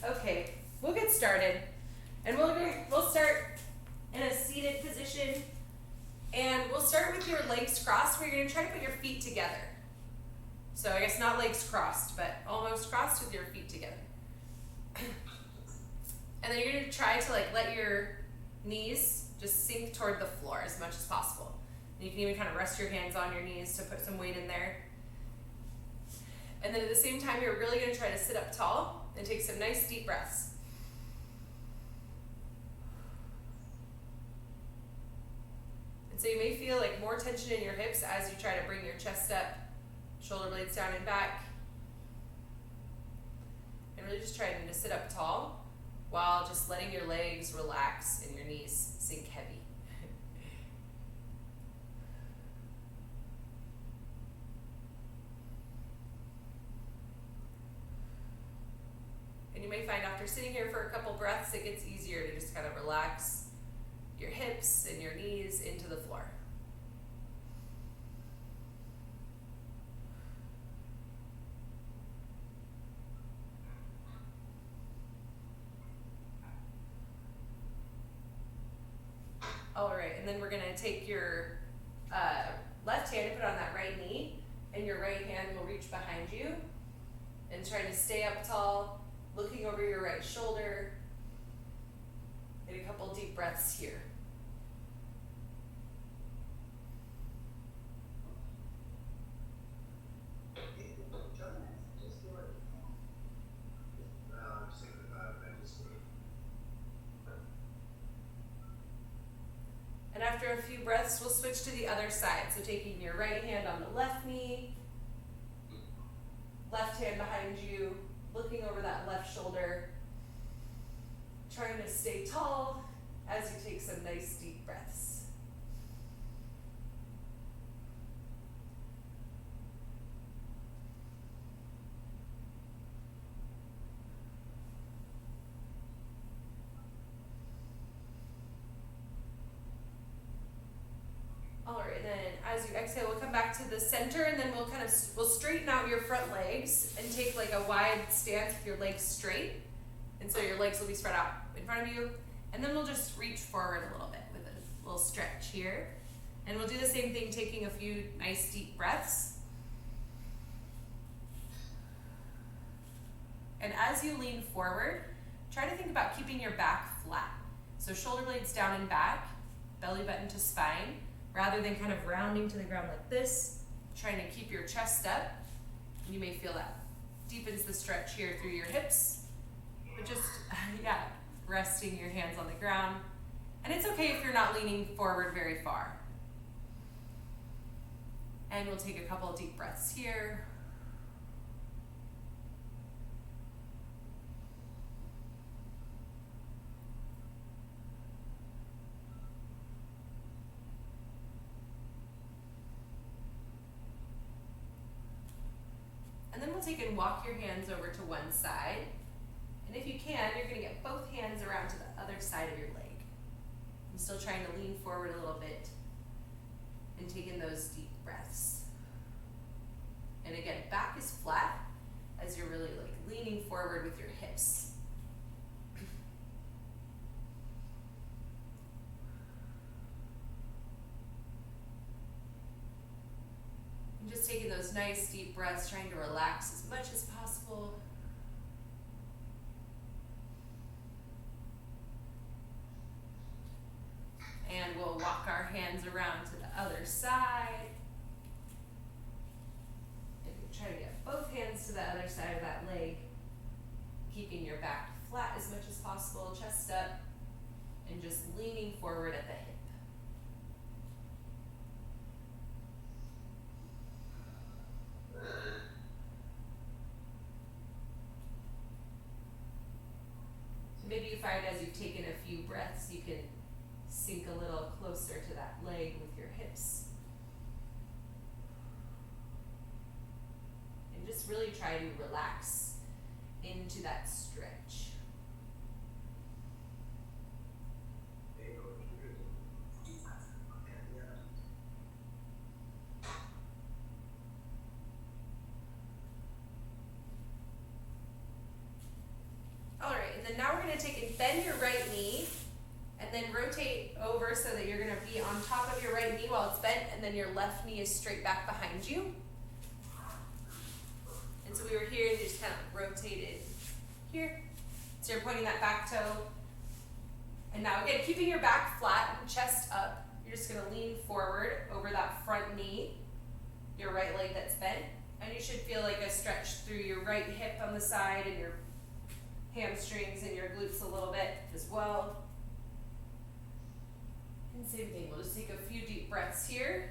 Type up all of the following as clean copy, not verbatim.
Okay, we'll get started. And we'll start in a seated position. And we'll start with your legs crossed, where you're going to try to put your feet together. So I guess not legs crossed, but almost crossed with your feet together. And then you're going to try to let your knees just sink toward the floor as much as possible. And you can even kind of rest your hands on your knees to put some weight in there. And then at the same time, you're really going to try to sit up tall and take some nice deep breaths. And so you may feel like more tension in your hips as you try to bring your chest up, shoulder blades down and back. And really just trying to sit up tall while just letting your legs relax and your knees sink heavy. And you may find after sitting here for a couple breaths, it gets easier to just kind of relax your hips and your knees into the floor. All right, and then we're going to take your left hand and put it on that right knee, and your right hand will reach behind you and try to stay up tall, looking over your right shoulder. Take a couple deep breaths here. And after a few breaths, we'll switch to the other side. So taking your right hand on the left knee, left hand behind you, looking over that left shoulder, trying to stay tall as you take some nice deep breaths. All right, then as you exhale, we'll come back to the center, and then we'll straighten out your front legs and take like a wide stance with your legs straight. And so your legs will be spread out in front of you. And then we'll just reach forward a little bit with a little stretch here. And we'll do the same thing, taking a few nice deep breaths. And as you lean forward, try to think about keeping your back flat. So shoulder blades down and back, belly button to spine, rather than kind of rounding to the ground like this, trying to keep your chest up. And you may feel that deepens the stretch here through your hips. But just, resting your hands on the ground. And it's okay if you're not leaning forward very far. And we'll take a couple of deep breaths here. And then we'll take and walk your hands over to one side. And if you can, you're going to get both hands around to the other side of your leg. I'm still trying to lean forward a little bit and take in those deep breaths. And again, back is flat as you're really leaning forward with your hips. And just taking those nice deep breaths, trying to relax as much as possible. And we'll walk our hands around to the other side. And try to get both hands to the other side of that leg, keeping your back flat as much as possible, chest up, and just leaning forward at the hip. So maybe you find as you've taken a few breaths, you can sink a little closer to that leg with your hips. And just really try to relax into that stretch. All right. And then now we're gonna take and bend your right knee and then rotate over so that you're gonna be on top of your right knee while it's bent, and then your left knee is straight back behind you. And so we were here and you just kind of rotated here. So you're pointing that back toe. And now again, keeping your back flat and chest up, you're just gonna lean forward over that front knee, your right leg that's bent, and you should feel like a stretch through your right hip on the side and your hamstrings and your glutes a little bit as well. And same thing, we'll just take a few deep breaths here.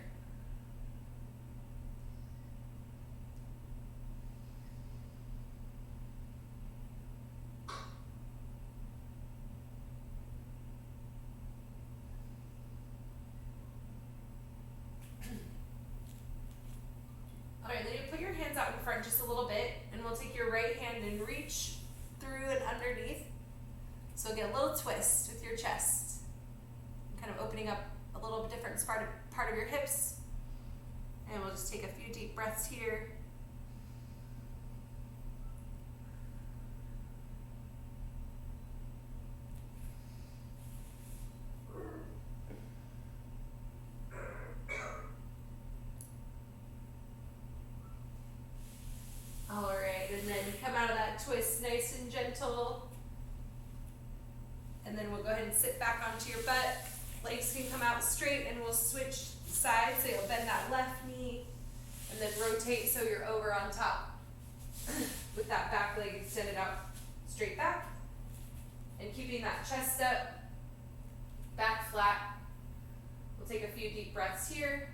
All right, then you put your hands out in front just a little bit, and we'll take your right hand and reach through and underneath. So get a little twist with your chest, kind of opening up a little bit different part of your hips. And we'll just take a few deep breaths here. All right, and then come out of that twist nice and gentle. And then we'll go ahead and sit back onto your butt. Legs can come out straight, and we'll switch sides. So you'll bend that left knee and then rotate so you're over on top with that back leg extended out straight back. And keeping that chest up, back flat. We'll take a few deep breaths here.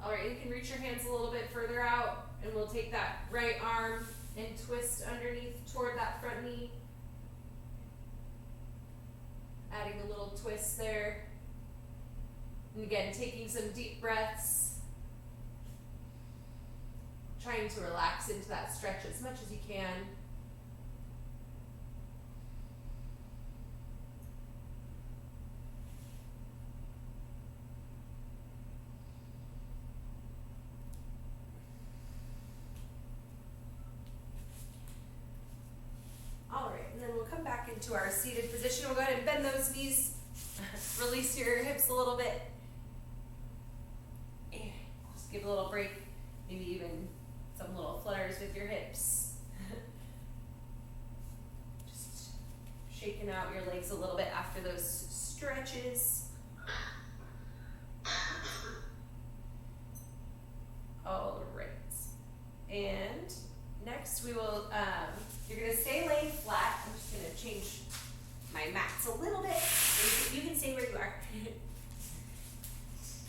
All right, you can reach your hands a little bit further out, and we'll take that right arm and twist underneath toward that front knee. Adding a little twist there. And again, taking some deep breaths. Trying to relax into that stretch as much as you can. Come back into our seated position. We'll go ahead and bend those knees, release your hips a little bit, and just give a little break, maybe even some little flutters with your hips. Just shaking out your legs a little bit after those stretches. All right, and next we will, you're gonna stay laying flat. I'm just gonna change my mats a little bit. You can stay where you are.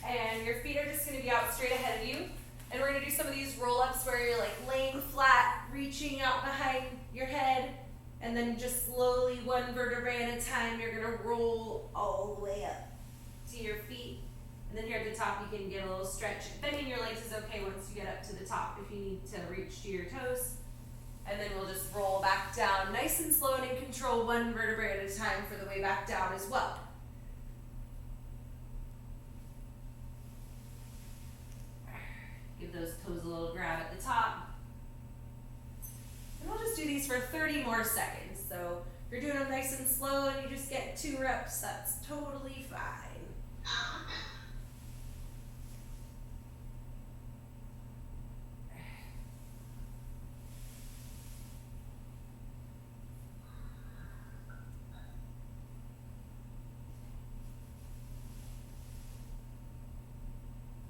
And your feet are just gonna be out straight ahead of you. And we're gonna do some of these roll-ups where you're like laying flat, reaching out behind your head, and then just slowly, one vertebrae at a time, you're gonna roll all the way up to your feet. And then here at the top, you can get a little stretch. Bending your legs is okay once you get up to the top if you need to reach to your toes. And then we'll just roll back down nice and slow and in control, one vertebrae at a time for the way back down as well. Give those toes a little grab at the top. And we'll just do these for 30 more seconds. So if you're doing them nice and slow and you just get 2 reps, that's totally fine.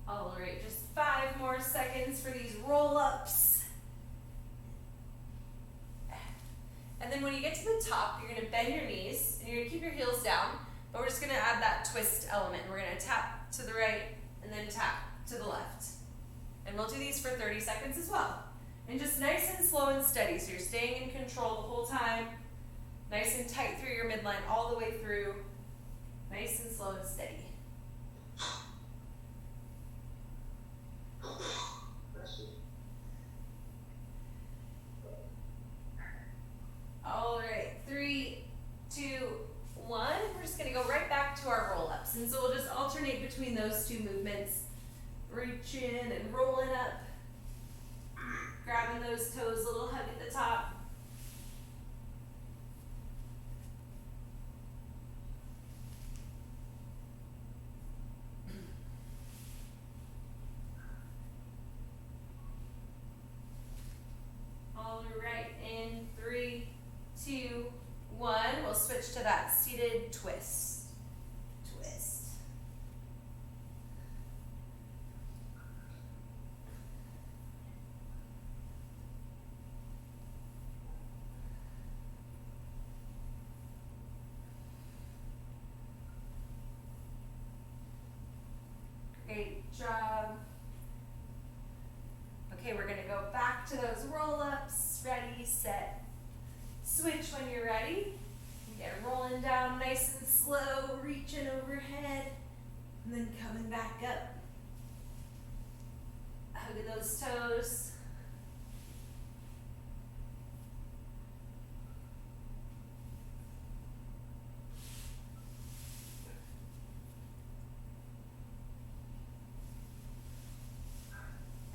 All right, just 5 more seconds for these roll-ups. And then when you get to the top, you're gonna bend your knees and you're gonna keep your heels down, but we're just gonna add that twist element. We're gonna tap to the right and then tap to the left. And we'll do these for 30 seconds as well. And just nice and slow and steady, so you're staying in control the whole time. Nice and tight through your midline all the way through. Nice and slow and steady. alternate between those two movements. Reaching and rolling up. Grabbing those toes, a little hug at the top. All right, in 3, 2, 1. We'll switch to that seated twist. Twist. Great job. Okay, we're going to go back to those roll-ups. Ready, set, switch when you're ready. Again, rolling down nice and slow, reaching overhead, and then coming back up. Hug those toes.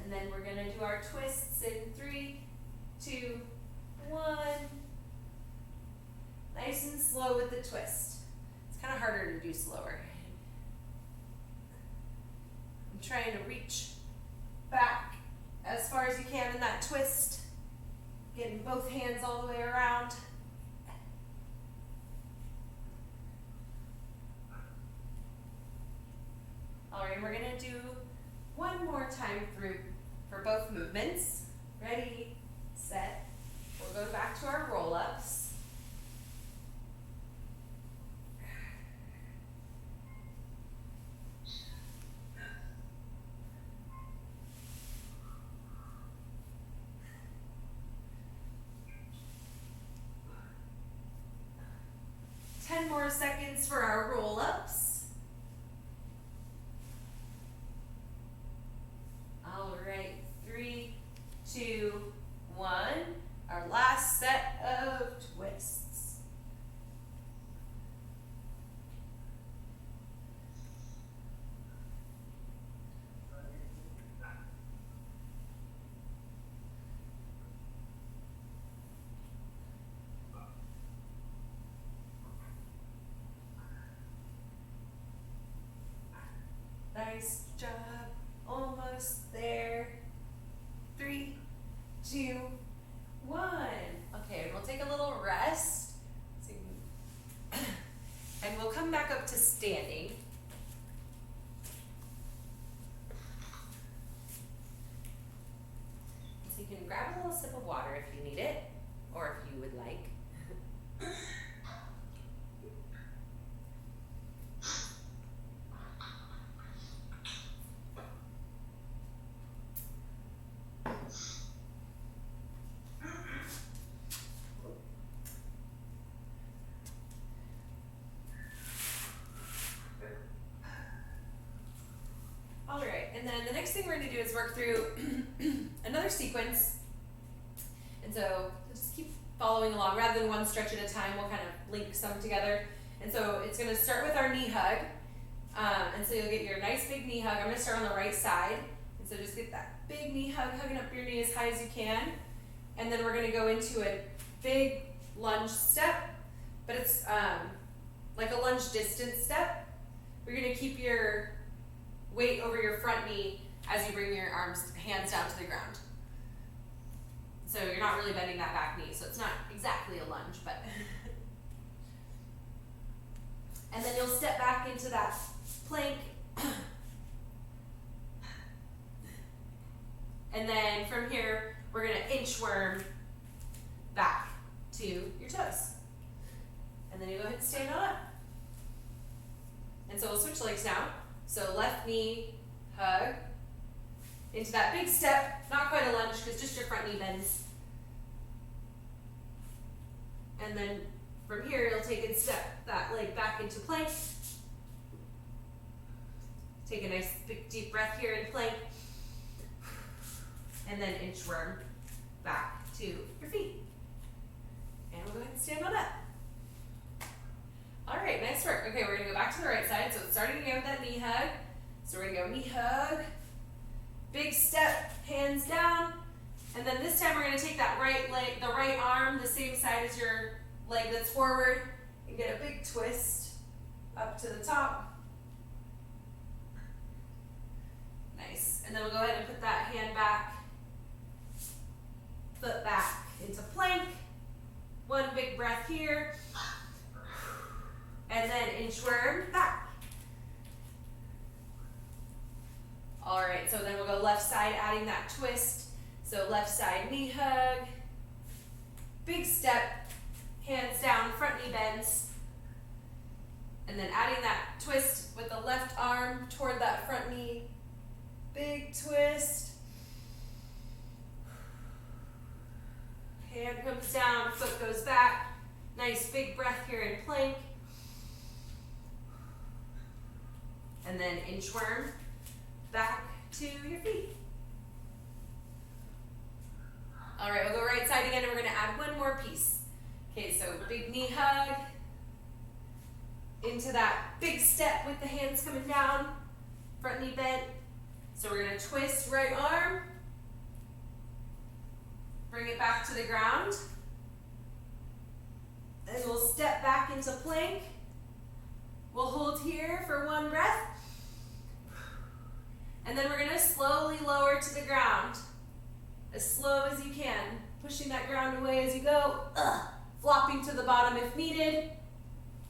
And then we're gonna do our twists in 3, 2, 1. Nice and slow with the twist. It's kind of harder to do slower. I'm trying to reach back as far as you can in that twist. Getting both hands all the way around. All right, we're gonna do one more time through for both movements. Ready, set. We'll go back to our roll-ups. Ten more seconds for our roll-ups. All right, 3, 2, 1. Our last set of twists. Nice job. Almost there. 3, 2, 1. Okay, we'll take a little rest. And we'll come back up to standing. So you can grab a little sip of water if you need it, or if you would like. And then the next thing we're going to do is work through another sequence. And so just keep following along. Rather than one stretch at a time, we'll kind of link some together. And so it's going to start with our knee hug. And so you'll get your nice big knee hug. I'm going to start on the right side. And so just get that big knee hug, hugging up your knee as high as you can. And then we're going to go into a big lunge step. But it's like a lunge distance step. We're going to keep your weight over your front knee as you bring your hands down to the ground. So you're not really bending that back knee, so it's not exactly a lunge, but. And then you'll step back into that plank. And then from here, we're gonna inchworm back to your toes. And then you go ahead and stand on up. And so we'll switch legs now. So left knee, hug, into that big step, not quite a lunge because just your front knee bends. And then from here, you'll take and step that leg back into plank. Take a nice big deep breath here in plank. And then inchworm back to your feet. And we'll go ahead and stand on up. All right, nice work. Okay, we're gonna go back to the right side. So it's starting again with that knee hug. So we're gonna go knee hug, big step, hands down, and then this time we're gonna take that right leg, the right arm, the same side as your leg that's forward, and get a big twist up to the top. Nice. And then we'll go ahead and put that hand back, foot back into plank. One big breath here. And then inchworm back. All right, so then we'll go left side, adding that twist. So left side knee hug, big step, hands down, front knee bends. And then adding that twist with the left arm toward that front knee. Big twist. Hand comes down, foot goes back. Nice big breath here in plank. And then inchworm back to your feet. All right, we'll go right side again, and we're gonna add one more piece. Okay, so big knee hug, into that big step with the hands coming down, front knee bent. So we're gonna twist right arm, bring it back to the ground, and we'll step back into plank. We'll hold here for one breath. And then we're gonna slowly lower to the ground, as slow as you can, pushing that ground away as you go, flopping to the bottom if needed,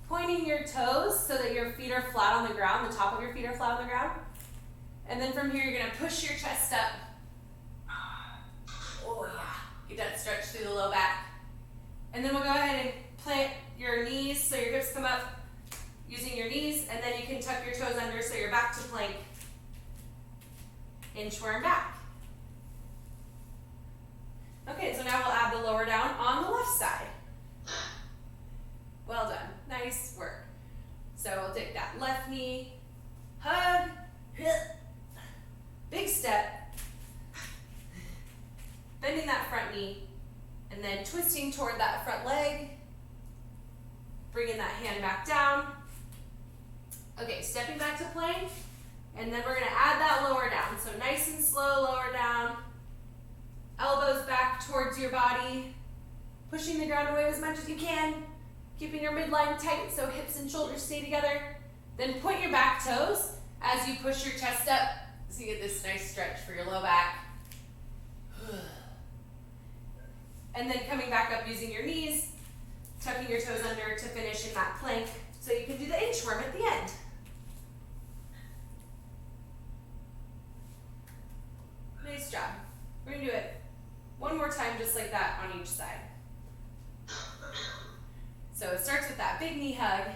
pointing your toes so that your feet are flat on the ground, the top of your feet are flat on the ground. And then from here, you're gonna push your chest up. Oh yeah, get that stretch through the low back. And then we'll go ahead and plant your knees so your hips come up using your knees, and then you can tuck your toes under so you're back to plank. Inchworm back. Okay, so now we'll add the lower down on the left side. Well done, nice work. So we'll take that left knee, hug, big step, bending that front knee, and then twisting toward that front leg, bringing that hand back down. Okay, stepping back to plank, and then we're gonna add that lower down. So nice and slow, lower down, elbows back towards your body, pushing the ground away as much as you can, keeping your midline tight so hips and shoulders stay together. Then point your back toes as you push your chest up so you get this nice stretch for your low back. And then coming back up using your knees, tucking your toes under to finish in that plank so you can do the inchworm at the end. Nice job. We're gonna do it one more time just like that on each side. So it starts with that big knee hug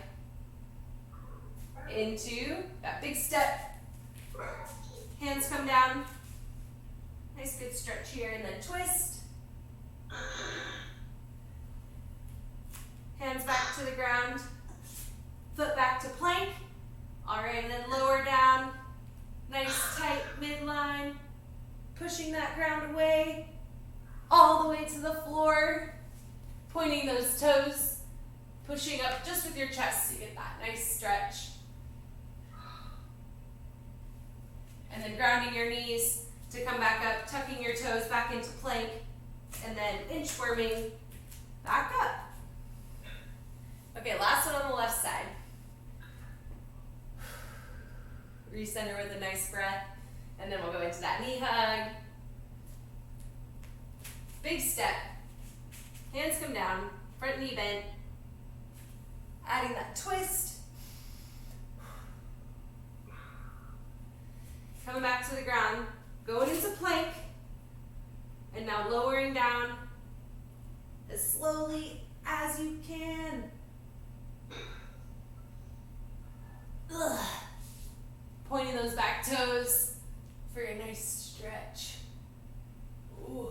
into that big step. Hands come down. Nice good stretch here, and then twist. Hands back to the ground. Foot back to plank. All right, and then lower down. Nice tight midline. Pushing that ground away. All the way to the floor. Pointing those toes. Pushing up just with your chest so you get that nice stretch. And then grounding your knees to come back up, tucking your toes back into plank, and then inchworming back up. Okay, last one on the left side. Recenter with a nice breath, and then we'll go into that knee hug. Big step. Hands come down, front knee bent. Adding that twist. Coming back to the ground, going into plank, and now lowering down as slowly as you can. Pointing those back toes for a nice stretch. Ooh.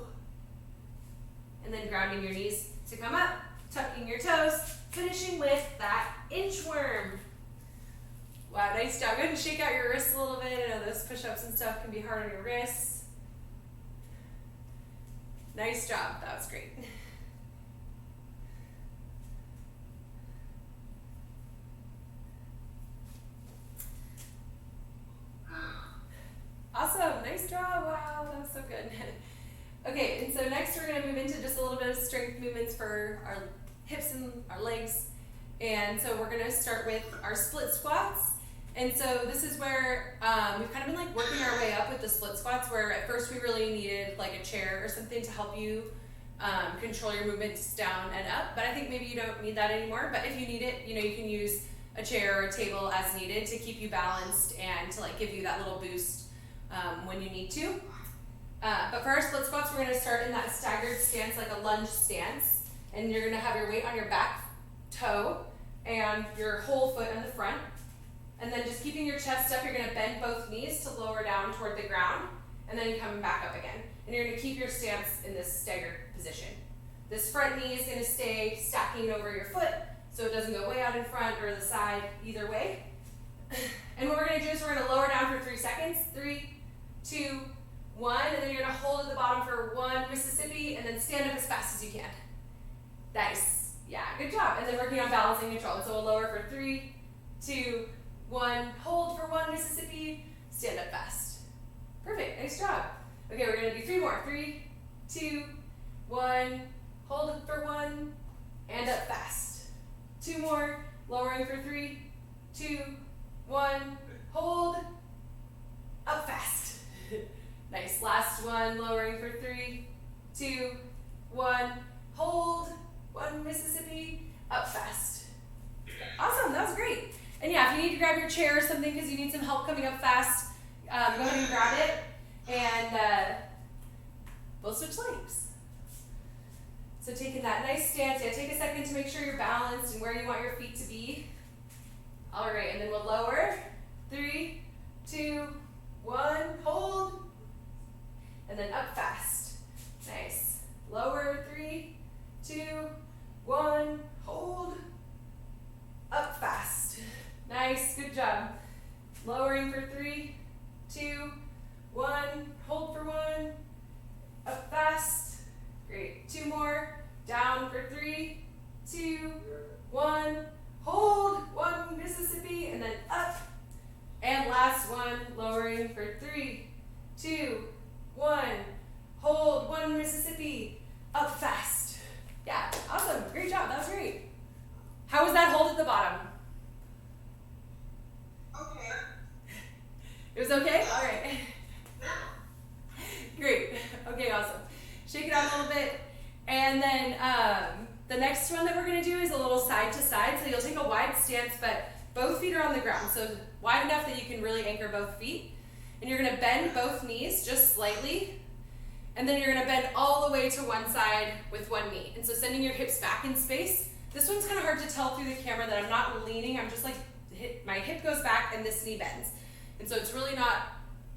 And then grounding your knees to come up, tucking your toes, finishing with that inchworm. Wow, nice job. Go ahead and shake out your wrists a little bit. I know those push-ups and stuff can be hard on your wrists. Nice job. That was great. nice job. Wow, that was so good. Okay, and so next we're gonna move into just a little bit of strength movements for our hips and our legs. And so we're gonna start with our split squats. And so this is where we've kind of been like working our way up with the split squats, where at first we really needed like a chair or something to help you control your movements down and up. But I think maybe you don't need that anymore. But if you need it, you know, you can use a chair or a table as needed to keep you balanced and to like give you that little boost when you need to. But for our split squats, we're gonna start in that staggered stance, like a lunge stance. And you're gonna have your weight on your back toe and your whole foot in the front. And then just keeping your chest up, you're gonna bend both knees to lower down toward the ground. And then you come back up again. And you're gonna keep your stance in this staggered position. This front knee is gonna stay stacking over your foot, so it doesn't go way out in front or the side, either way. And what we're gonna do is we're gonna lower down for 3 seconds. 3, 2, 1, and then you're gonna hold at the bottom for 1 Mississippi, and then stand up as fast as you can. Nice, yeah, good job. And then working on balancing control. So we'll lower for 3, 2, 1, hold for 1 Mississippi, stand up fast. Perfect, nice job. Okay, we're gonna do 3 more. 3, 2, 1, hold it for 1, and up fast. 2 more, lowering for 3, 2, 1, hold, up fast. Nice, last one, lowering for 3, 2, 1, hold, 1 Mississippi, up fast. Awesome, that was great. And yeah, if you need to grab your chair or something because you need some help coming up fast, go ahead and grab it, and we'll switch legs. So taking that nice stance, yeah, take a second to make sure you're balanced and where you want your feet to be. All right, and then we'll lower, 3, 2, 1, hold, and then up fast. Nice. Lower, 3, 2, 1, hold, up fast. Nice, good job. Lowering for 3, 2, 1, hold for 1, up fast. Great. 2 more, down for 3, 2, 1, hold, 1 Mississippi, and then up. And last one, lowering for 3, 2, 1, hold, 1 Mississippi, up fast. Yeah, awesome, great job, that was great. How was that hold at the bottom? Okay. It was okay? All right. Great, okay, awesome. Shake it out a little bit. And then the next one that we're gonna do is a little side to side. So you'll take a wide stance, but both feet are on the ground. So wide enough that you can really anchor both feet. And you're gonna bend both knees just slightly. And then you're gonna bend all the way to one side with one knee. And so sending your hips back in space. This one's kind of hard to tell through the camera that I'm not leaning. I'm just like, my hip goes back and this knee bends. And so it's really not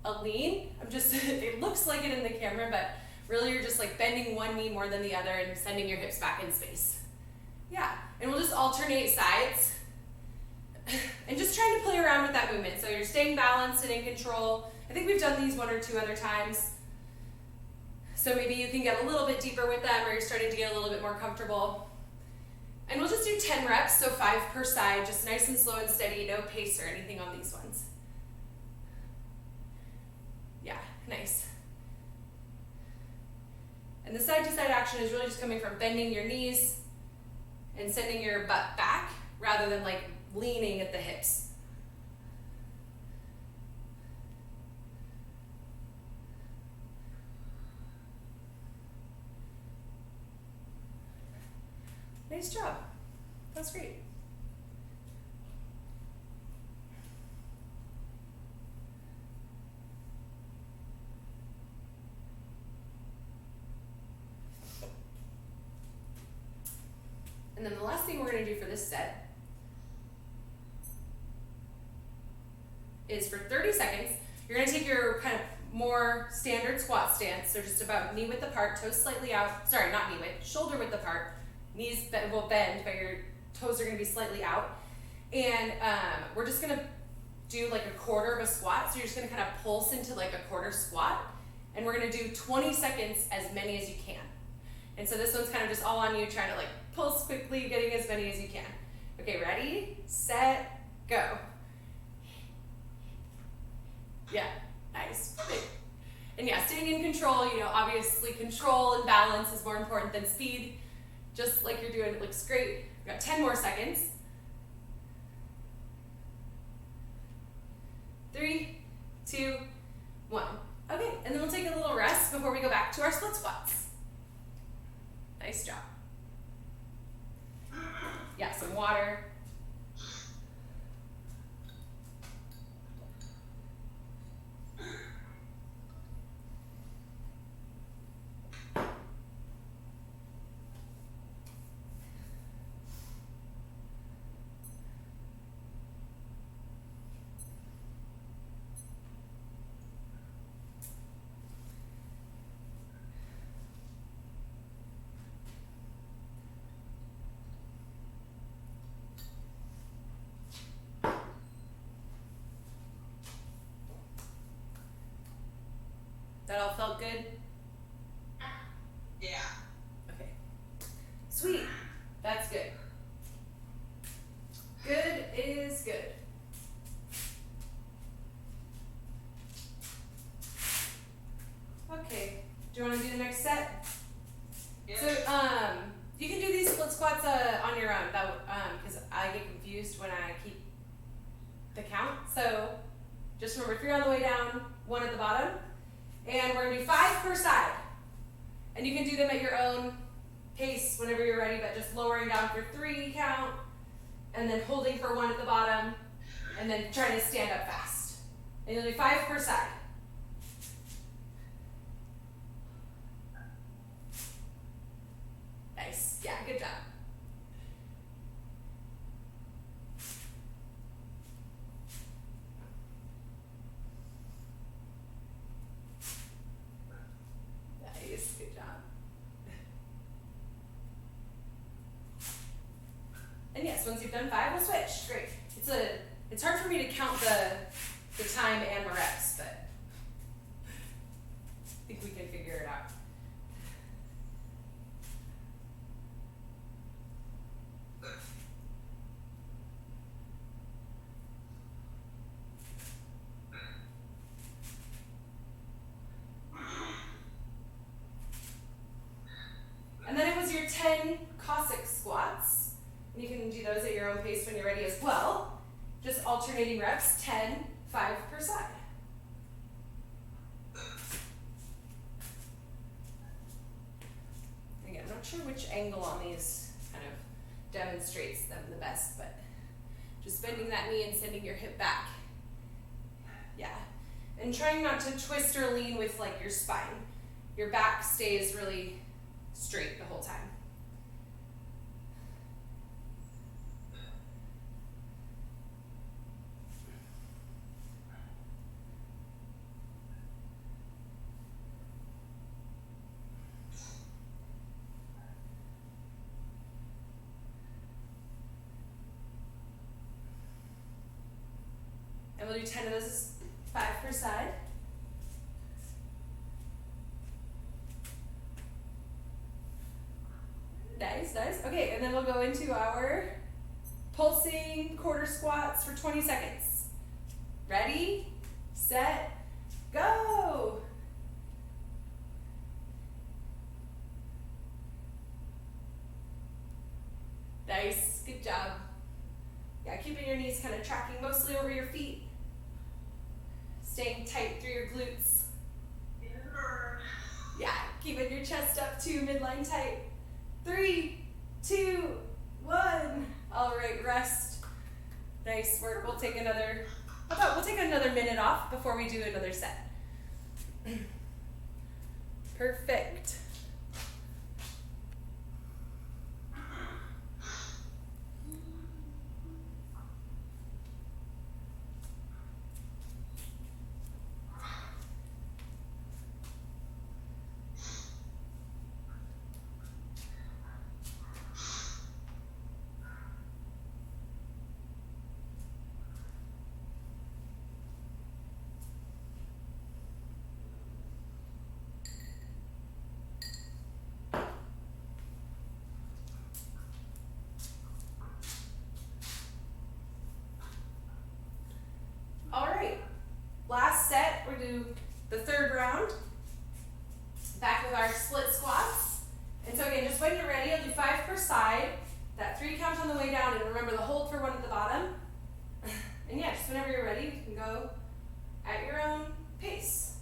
a lean. I'm just, it looks like it in the camera, but really you're just like bending one knee more than the other and sending your hips back in space. Yeah, and we'll just alternate sides. And just trying to play around with that movement. So you're staying balanced and in control. I think we've done these 1 or 2 other times. So maybe you can get a little bit deeper with them or you're starting to get a little bit more comfortable. And we'll just do 10 reps, so 5 per side, just nice and slow and steady, no pace or anything on these ones. Yeah, nice. And the side to side action is really just coming from bending your knees and sending your butt back rather than like leaning at the hips. Nice job. That's great. And then the last thing we're going to do for this set is for 30 seconds, you're going to take your kind of more standard squat stance, so just about knee width apart, toes slightly out, sorry, not knee width, shoulder width apart, knees will bend, but your toes are going to be slightly out. And we're just going to do like a quarter of a squat, so you're just going to kind of pulse into like a quarter squat, and we're going to do 20 seconds, as many as you can. And so this one's kind of just all on you, trying to like pulse quickly, getting as many as you can. Okay, ready, set, go. Yeah, nice, perfect. And yeah, staying in control, you know, obviously control and balance is more important than speed. Just like you're doing, it looks great. We've got 10 more seconds. 3, 2, 1. Okay, and then we'll take a little rest before we go back to our split squats. Nice job. Yeah, some water. That all felt good? Yeah. Okay. Sweet. That's good. Good is good. Okay. Do you want to do the next set? Yeah. So, you can do these split squats on your own. That because I get confused when I keep the count. So, just remember 3 on the way down, 1 at the bottom. And we're gonna do 5 per side. And you can do them at your own pace whenever you're ready, but just lowering down for 3 count, and then holding for 1 at the bottom, and then trying to stand up fast. And you'll do 5 per side. Nice, yeah, good job. Nice, good job. And yes, once you've done 5, we'll switch. Great. It's hard for me to count the time and the reps, but I think we can figure it out. And then it was your 10 Cossack Squats. And you can do those at your own pace when you're ready as well. Just alternating reps, 10, 5 per side. Again, I'm not sure which angle on these kind of demonstrates them the best, but just bending that knee and sending your hip back. Yeah. And trying not to twist or lean with like your spine. Your back stays really straight the whole time. And we'll do 10 of those, 5 per side. Nice, nice. Okay, and then we'll go into our pulsing quarter squats for 20 seconds. Ready, set, go. Nice, good job. Yeah, keeping your knees kind of tracking mostly over your feet. Staying tight through your glutes. Yeah, keeping your chest up too, midline tight. 3, 2, 1. All right, rest. Nice work. We'll take another minute off before we do another set. Perfect. All right, last set, we're gonna do the third round, back with our split squats. And so again, just when you're ready, you'll do 5 per side, that 3 count on the way down, and remember the hold for 1 at the bottom. And yeah, just whenever you're ready, you can go at your own pace.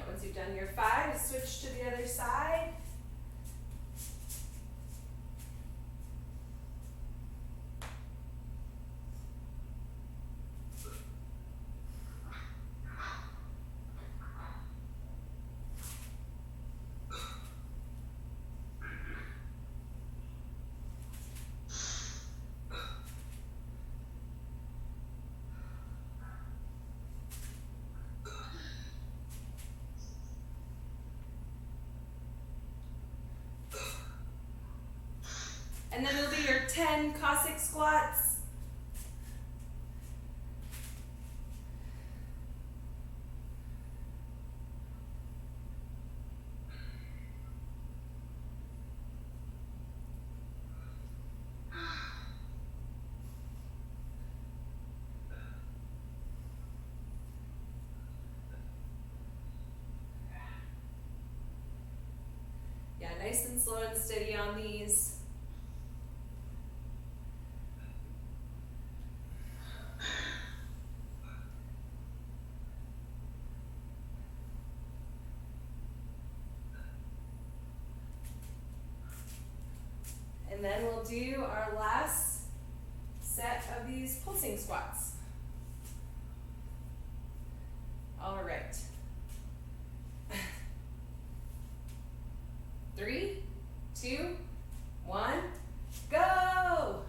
Once you've done your 5, switch to the other side. And then it'll be your 10 Cossack Squats. Yeah, nice and slow and steady on these. And then we'll do our last set of these pulsing squats. All right. 3, 2, 1, go!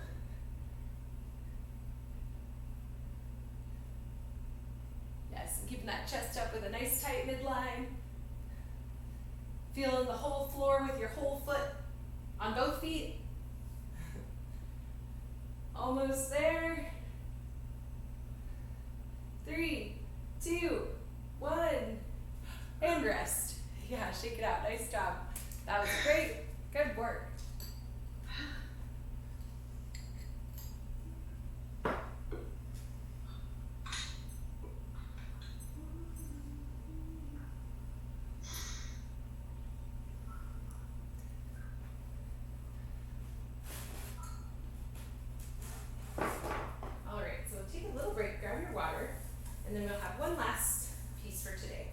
Yes, and keeping that chest up with a nice tight midline. Feeling the whole floor with your whole foot on both feet. Almost there. 3, 2, 1, and rest. Yeah, shake it out. Nice job. That was great. Good work. And then we'll have one last piece for today.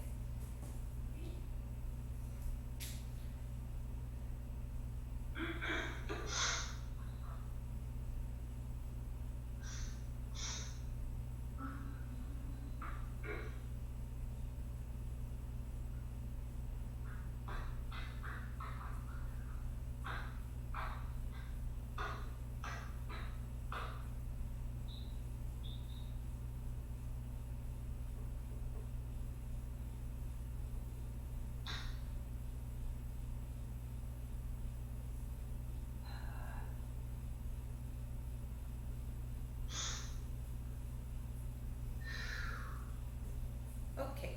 Okay.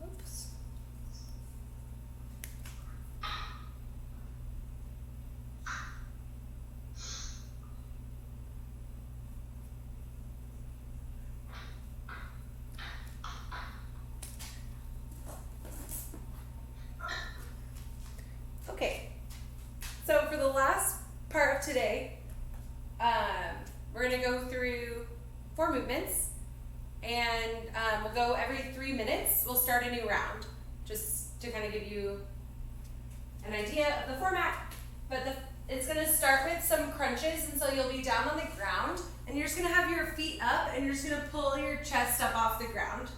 Oops. Okay. So for the last part of today, we're going to go through 4 movements, and we'll go every 3 minutes. We'll start a new round, just to kind of give you an idea of the format. But it's going to start with some crunches, and so you'll be down on the ground, and you're just going to have your feet up, and you're just going to pull your chest up off the ground.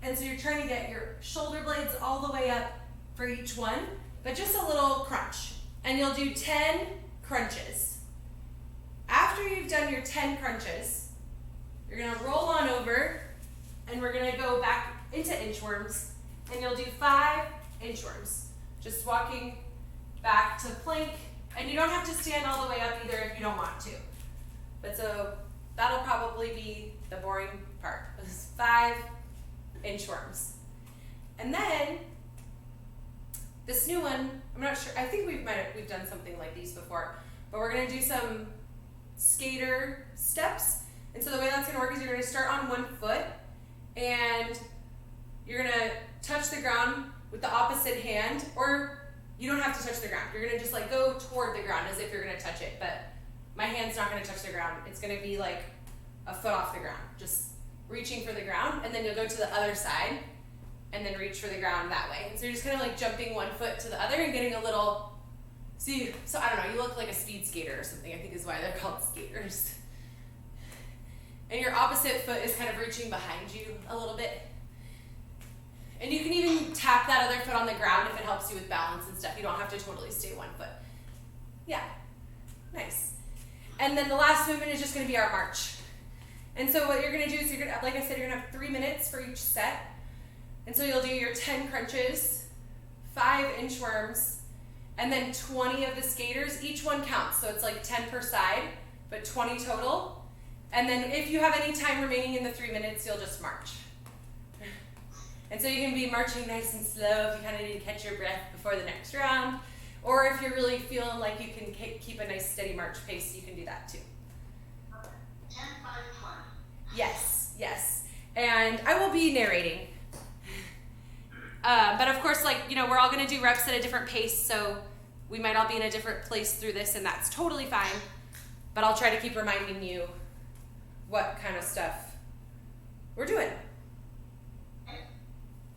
And so you're trying to get your shoulder blades all the way up for each one, but just a little crunch. And you'll do 10 crunches. After you've done your 10 crunches, you're going to roll on over, and we're going to go back into inchworms, and you'll do 5 inchworms. Just walking back to plank, and you don't have to stand all the way up either if you don't want to. But so that'll probably be the boring part. This is 5 inchworms. And then this new one, I'm not sure, I think we've done something like these before, but we're gonna do some skater steps. And so the way that's gonna work is you're gonna start on one foot and you're gonna touch the ground with the opposite hand, or you don't have to touch the ground. You're gonna just like go toward the ground as if you're gonna touch it, but my hand's not gonna touch the ground. It's gonna be like a foot off the ground, just reaching for the ground, and then you'll go to the other side and then reach for the ground that way. And so you're just kind of like jumping one foot to the other and getting a little, so I don't know, you look like a speed skater or something, I think is why they're called skaters. And your opposite foot is kind of reaching behind you a little bit. And you can even tap that other foot on the ground if it helps you with balance and stuff. You don't have to totally stay one foot. Yeah, nice. And then the last movement is just gonna be our march. And so what you're gonna do is you're gonna, like I said, you're gonna have 3 minutes for each set. And so you'll do your 10 crunches, 5 inchworms, and then 20 of the skaters. Each one counts, so it's like 10 per side, but 20 total. And then if you have any time remaining in the 3 minutes, you'll just march. And so you can be marching nice and slow if you kind of need to catch your breath before the next round. Or if you're really feeling like you can keep a nice steady march pace, you can do that too. 10, 5, 20. Yes, yes. And I will be narrating. But of course, like, you know, we're all gonna do reps at a different pace, so we might all be in a different place through this, and that's totally fine. But I'll try to keep reminding you what kind of stuff we're doing.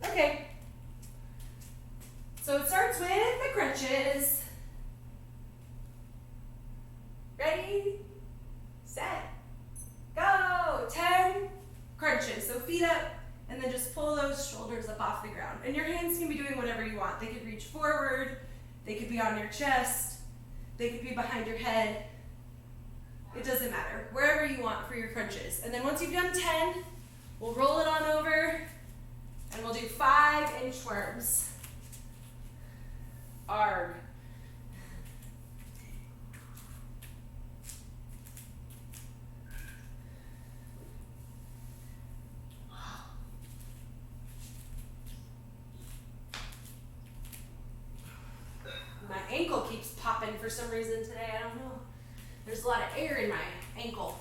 Okay. So it starts with the crunches. Ready, set, go. 10 crunches. So feet up, and then just pull those shoulders up off the ground. And your hands can be doing whatever you want. They could reach forward, they could be on your chest, they could be behind your head. It doesn't matter, wherever you want for your crunches. And then once you've done 10, we'll roll it on over, and we'll do 5 inchworms. Arg. My ankle keeps popping for some reason today, I don't know. There's a lot of air in my ankle.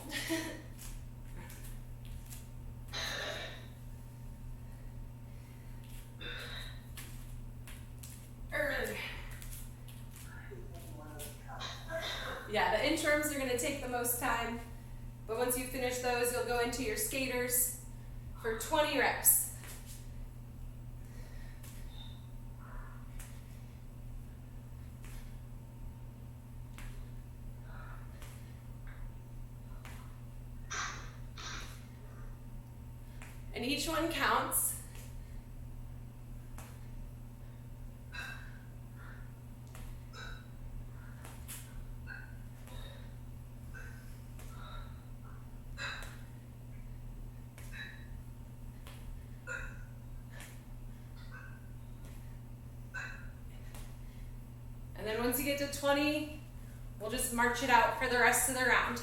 Yeah, the inchworms are gonna take the most time, but once you finish those, you'll go into your skaters for 20 reps. And each one counts. And then once you get to 20, we'll just march it out for the rest of the round.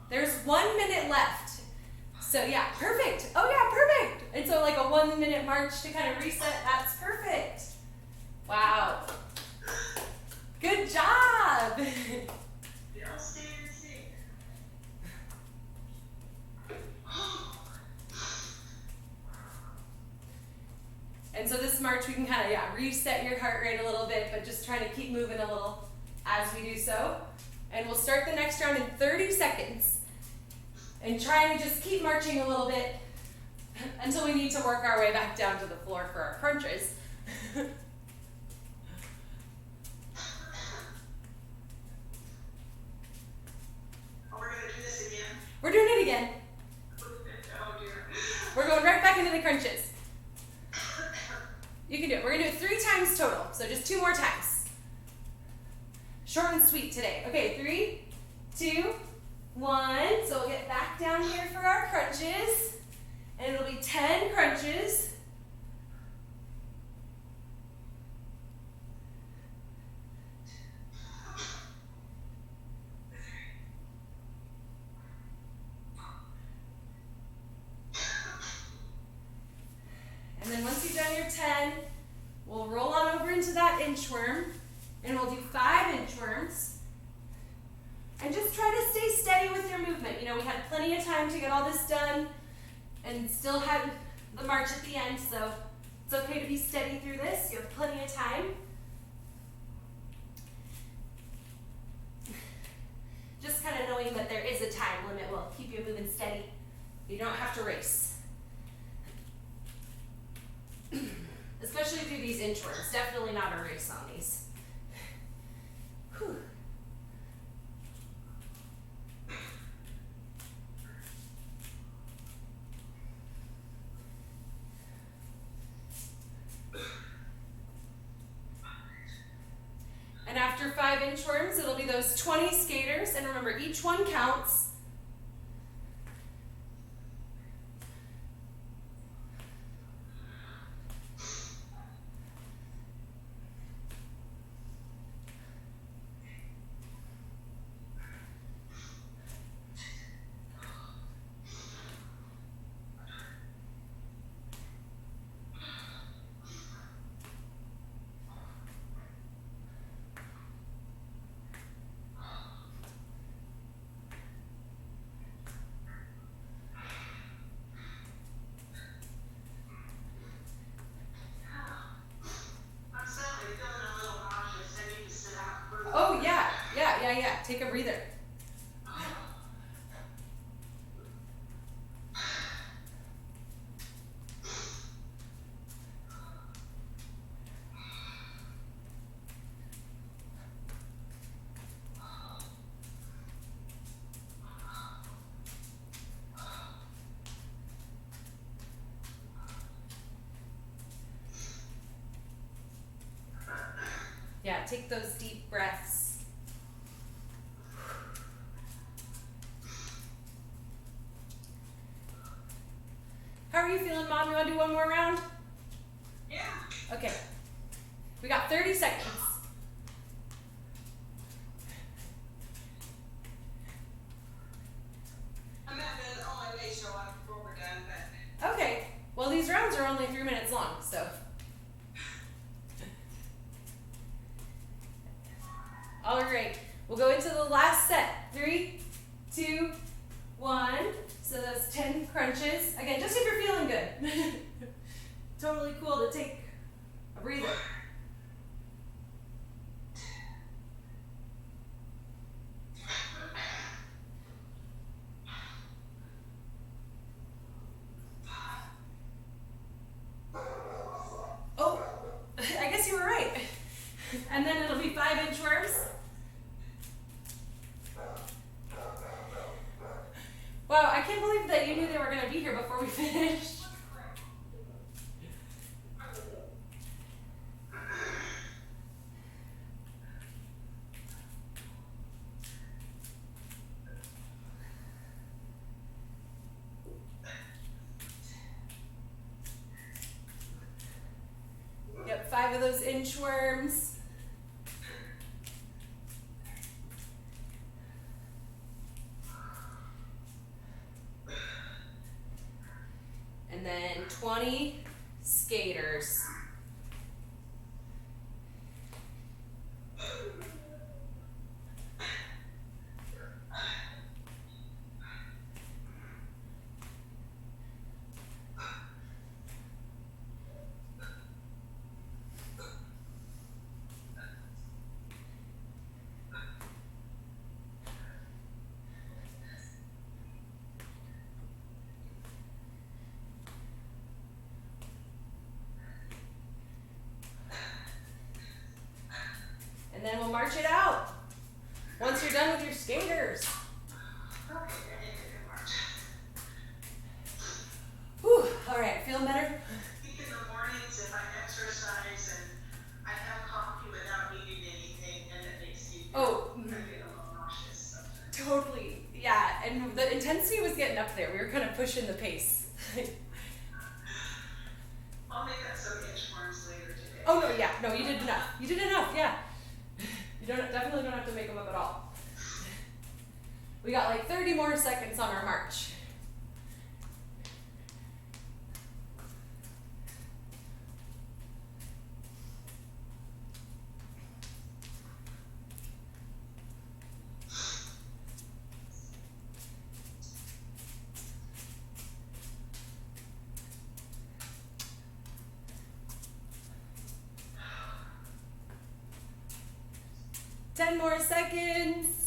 There's 1 minute left. So yeah, perfect. Oh yeah, perfect. And so like a 1 minute march to kind of reset, that's perfect. Wow. Good job. Y'all stay in sync. And so this march, we can kind of, reset your heart rate a little bit, but just try to keep moving a little as we do so. And we'll start the next round in 30 seconds. And try to just keep marching a little bit until we need to work our way back down to the floor for our crunches. We're going to do this again. We're doing it again. Oh dear. We're going right back into the crunches. You can do it. We're gonna do it 3 times total. So just 2 more times. Short and sweet today. Okay, 3, 2, 1. So we'll get back down here for our crunches. And it'll be 10 crunches. And then once you've done your 10, we'll roll on over into that inchworm, and we'll do 5 inchworms. And just try to stay steady with your movement. You know, we had plenty of time to get all this done and still had the march at the end, so it's okay to be steady through this. You have plenty of time. Just kind of knowing that there is a time limit will keep you moving steady. You don't have to race. Especially through these inchworms. Definitely not a race on these. Whew. And after 5 inchworms, it'll be those 20 skaters. And remember, each one counts. Oh, yeah. Take a breather. Yeah, take those deep breaths. How are you feeling, Mom? You want to do one more round? Yeah. Okay. We got 30 seconds. I'm having on my way, so I'm before we're done, but. Okay. Well, these rounds are only 3 minutes long, so. All right. We'll go into the last set. 3, 2, 1. So that's 10 crunches. Again, just if you're feeling good. Totally cool to take a breather. Oh, I guess you were right. And then it'll be 5 inchworms. Wow, I can't believe that you knew they were going to be here before we finished. Yep, 5 of those inchworms. And then 20 skaters. And then we'll march it out once you're done with your skaters. Whew, all right, feeling better? I think in the mornings, if I exercise no, you did enough. You did enough, yeah. You definitely don't have to make them up at all. We got like 30 more seconds on our march. Ten more seconds.